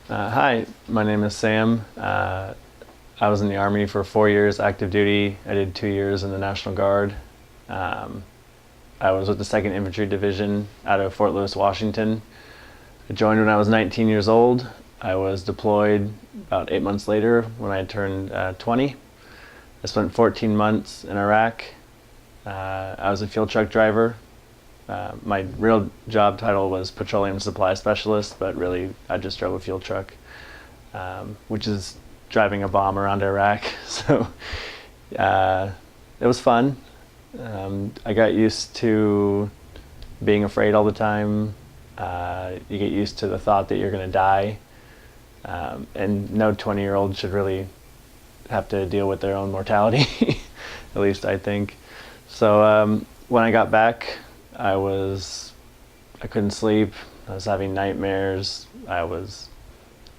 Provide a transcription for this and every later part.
Hi, my name is Sam. I was in the Army for 4 years active duty. I did 2 years in the National Guard. Um, I was with the 2nd Infantry Division out of Fort Lewis, Washington. I joined when I was 19 years old. I was deployed about 8 months later when I turned 20. I spent 14 months in Iraq. I was a fuel truck driver. My real job title was Petroleum Supply Specialist, but really I just drove a fuel truck, which is driving a bomb around Iraq. So uh, it was fun. I got used to being afraid all the time. You get used to the thought that you're going to die. And no 20-year-old should really have to deal with their own mortality, at least I think. So when I got back, I couldn't sleep. I was having nightmares. I was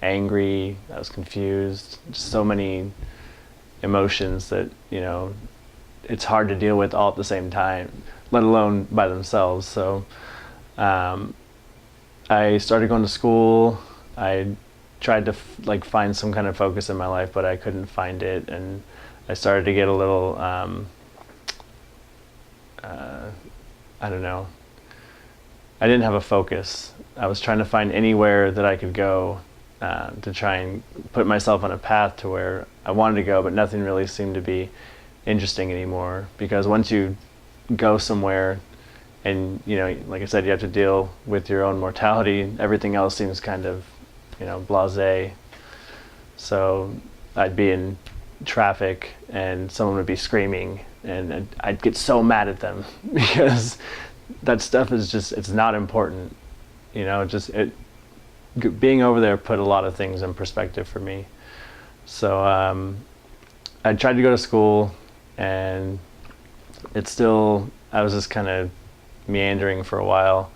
angry. I was confused. Just so many emotions that, it's hard to deal with all at the same time, let alone by themselves. So um, I started going to school. I tried to find some kind of focus in my life, but I couldn't find it, and I started to get a little I don't know. I didn't have a focus. I was trying to find anywhere that I could go to try and put myself on a path to where I wanted to go, but nothing really seemed to be interesting anymore. Because once you go somewhere and, like I said, you have to deal with your own mortality, everything else seems kind of, blasé. So I'd be in traffic and someone would be screaming and I'd get so mad at them because that stuff is just, it's not important. Being over there put a lot of things in perspective for me. So I tried to go to school, and I was just kind of meandering for a while.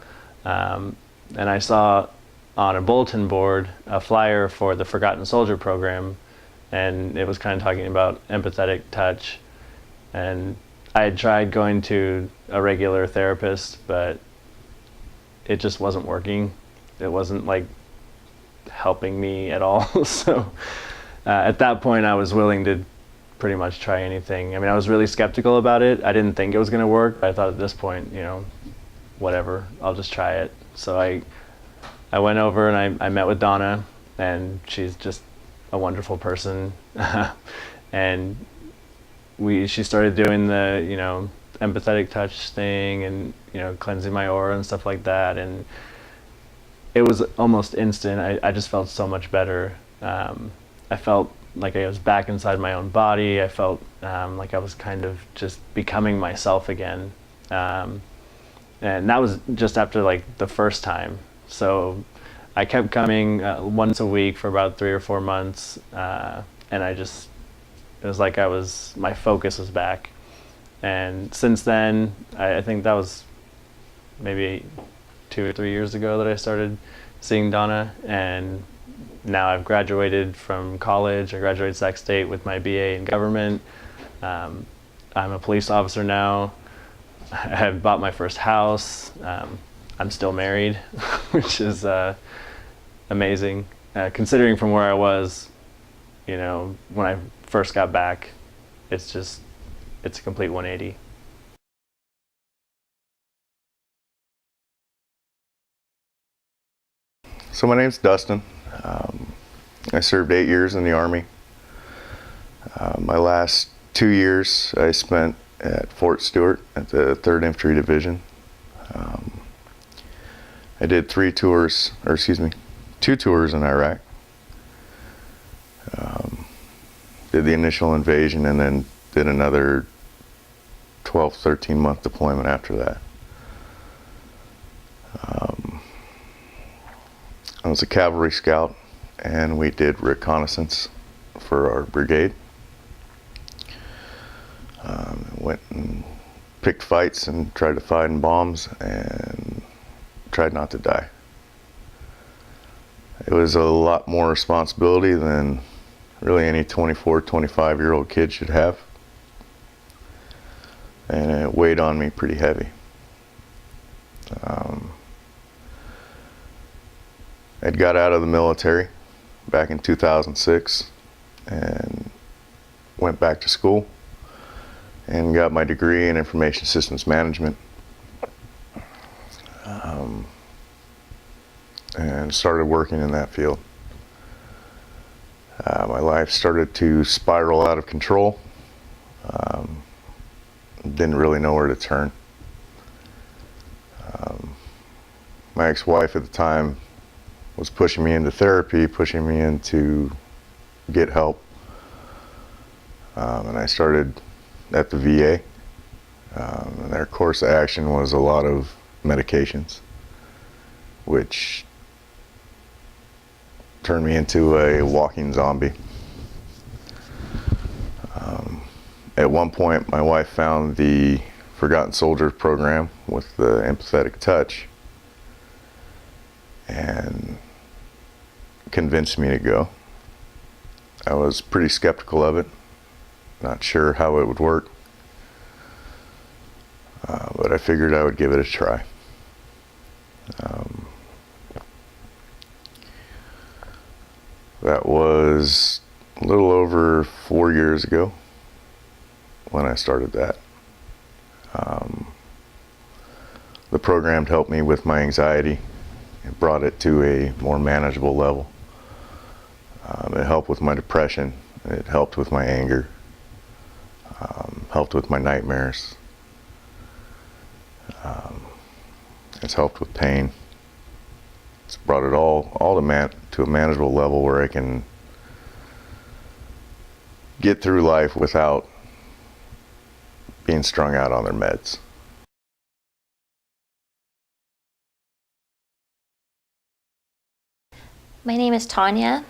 And I saw on a bulletin board a flyer for the Forgotten Soldier program, and it was kind of talking about empathetic touch. And I had tried going to a regular therapist, but it just wasn't working. It wasn't helping me at all. So at that point, I was willing to pretty much try anything. I mean, I was really skeptical about it. I didn't think it was going to work. I thought at this point, whatever, I'll just try it. So I went over and I met with Donna, and she's just a wonderful person. And she started doing the, empathetic touch thing and, cleansing my aura and stuff like that. And it was almost instant. I just felt so much better. I felt like I was back inside my own body. I felt like I was kind of just becoming myself again. And that was just after the first time. So I kept coming once a week for about 3 or 4 months. And it was like my focus was back. And since then, I think that was maybe 2 or 3 years ago that I started seeing Donna. And now I've graduated from college. I graduated Sac State with my BA in government. I'm a police officer now. I have bought my first house. I'm still married, which is amazing. Considering from where I was, when I first got back, it's a complete 180. So my name's Dustin. I served 8 years in the Army. My last 2 years I spent at Fort Stewart at the 3rd Infantry Division. I did 2 tours in Iraq. Did the initial invasion and then did another 12, 13-month deployment after that. I was a cavalry scout, and we did reconnaissance for our brigade. Went and picked fights and tried to fight in bombs and tried not to die. It was a lot more responsibility than really any 24, 25-year-old kid should have. And it weighed on me pretty heavy. I'd got out of the military back in 2006 and went back to school and got my degree in information systems management. And started working in that field. My life started to spiral out of control. Didn't really know where to turn. My ex-wife at the time was pushing me into therapy, pushing me into get help. And I started at the VA. And their course of action was a lot of medications, which turned me into a walking zombie. At one point, my wife found the Forgotten Soldiers program with the empathetic touch and convinced me to go. I was pretty skeptical of it, not sure how it would work, but I figured I would give it a try. That was a little over 4 years ago when I started that. The program helped me with my anxiety. It brought it to a more manageable level. It helped with my depression. It helped with my anger. Helped with my nightmares. It's helped with pain. It's brought it all to a manageable level where I can get through life without being strung out on their meds. My name is Tanya.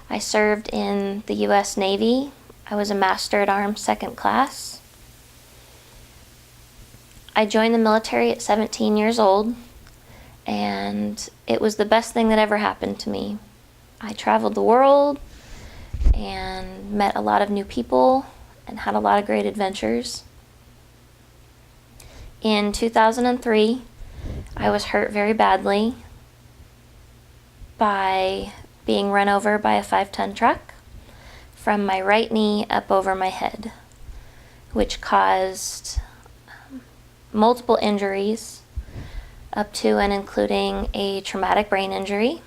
I served in the U.S. Navy. I was a Master at Arms second class. I joined the military at 17 years old, and it was the best thing that ever happened to me. I traveled the world and met a lot of new people and had a lot of great adventures. In 2003, I was hurt very badly by being run over by a 5-ton truck from my right knee up over my head, which caused multiple injuries, up to and including a traumatic brain injury.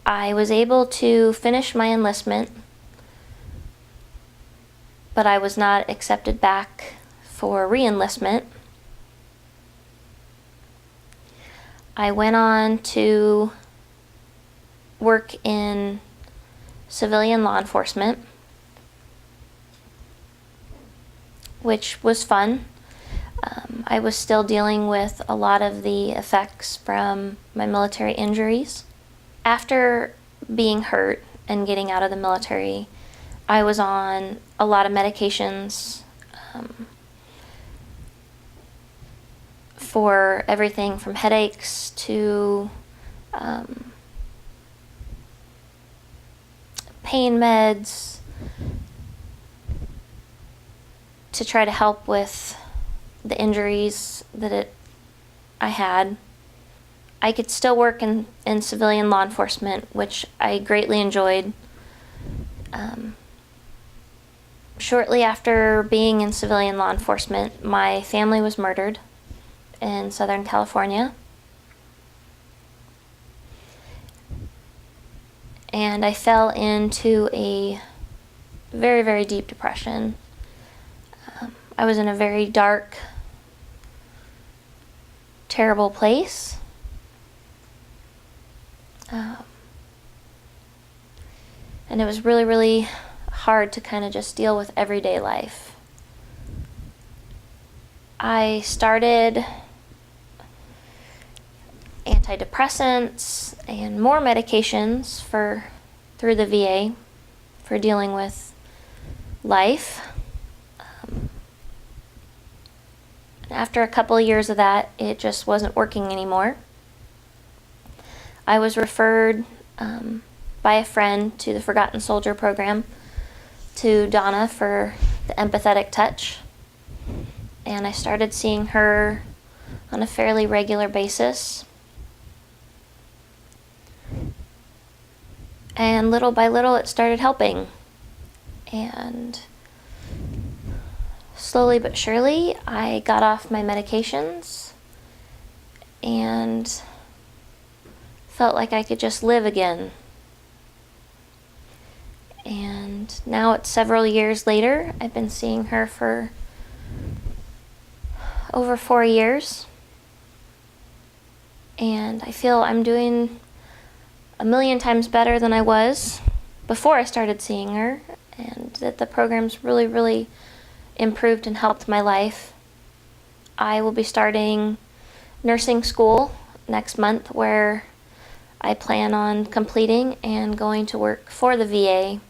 I was able to finish my enlistment, but I was not accepted back for re-enlistment. I went on to work in civilian law enforcement, which was fun. I was still dealing with a lot of the effects from my military injuries. After being hurt and getting out of the military, I was on a lot of medications for everything from headaches to pain meds to try to help with the injuries that I had. I could still work in civilian law enforcement, which I greatly enjoyed. Shortly after being in civilian law enforcement, my family was murdered in Southern California. And I fell into a very, very deep depression. I was in a very dark, terrible place. And it was really, really hard to kind of just deal with everyday life. I started antidepressants and more medications through the VA for dealing with life. After a couple of years of that, it just wasn't working anymore. I was referred by a friend to the Forgotten Soldier program, to Donna for the empathetic touch. And I started seeing her on a fairly regular basis. And little by little, it started helping. And slowly but surely, I got off my medications and felt like I could just live again. And now it's several years later. I've been seeing her for over 4 years. And I feel I'm doing a million times better than I was before I started seeing her, and that the program's really, really improved and helped my life. I will be starting nursing school next month, where I plan on completing and going to work for the VA,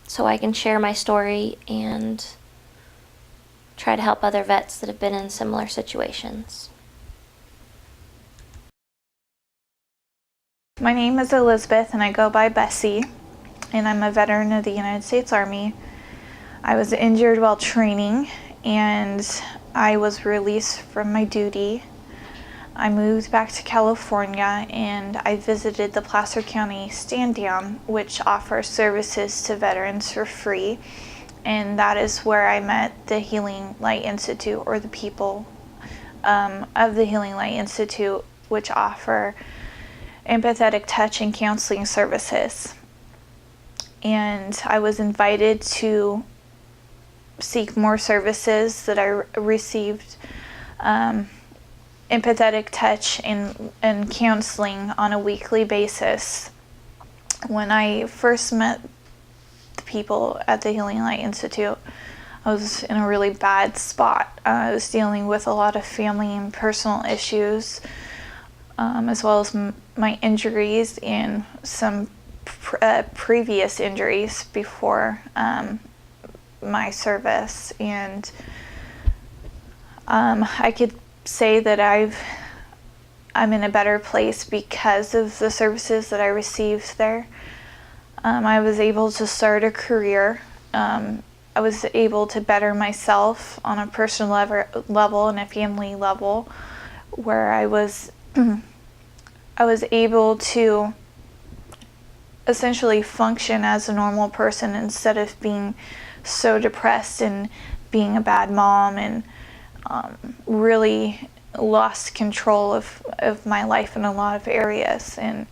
so I can share my story and try to help other vets that have been in similar situations. My name is Elizabeth and I go by Bessie, and I'm a veteran of the United States Army. I was injured while training and I was released from my duty. I moved back to California and I visited the Placer County Stand Down, which offers services to veterans for free. And that is where I met the Healing Light Institute, or the people of the Healing Light Institute, which offer empathetic touch and counseling services. And I was invited to seek more services that I received empathetic touch and counseling on a weekly basis. When I first met the people at the Healing Light Institute, I was in a really bad spot. I was dealing with a lot of family and personal issues, as well as my injuries and some previous injuries before my service. And I could say that I'm in a better place because of the services that I received there. I was able to start a career. I was able to better myself on a personal level and a family level, where I was able to essentially function as a normal person instead of being so depressed and being a bad mom, and really lost control of my life in a lot of areas. And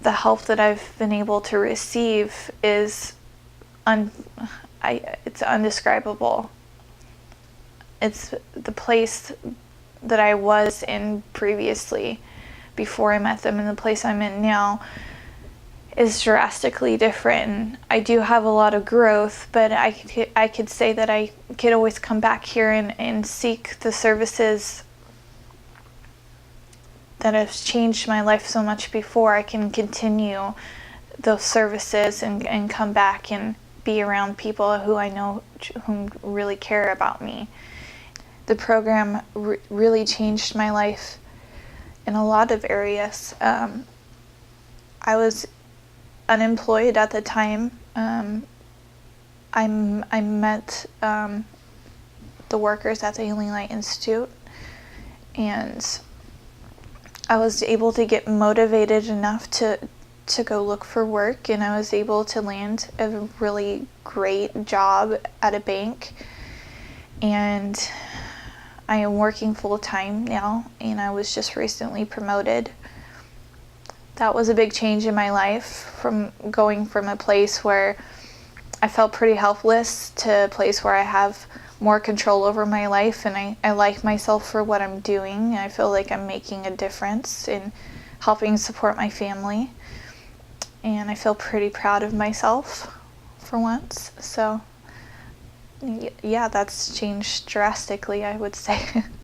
the help that I've been able to receive is it's undescribable. It's the place that I was in previously before I met them, and the place I'm in now is drastically different. And I do have a lot of growth, but I could say that I could always come back here and seek the services that have changed my life so much before. I can continue those services and come back and be around people who I know who really care about me. The program really changed my life in a lot of areas. I was unemployed at the time. I met the workers at the Healing Light Institute, and I was able to get motivated enough to go look for work, and I was able to land a really great job at a bank. And I am working full-time now, and I was just recently promoted. That was a big change in my life, from going from a place where I felt pretty helpless to a place where I have more control over my life, and I like myself for what I'm doing. I feel like I'm making a difference in helping support my family, and I feel pretty proud of myself for once. So yeah, that's changed drastically, I would say.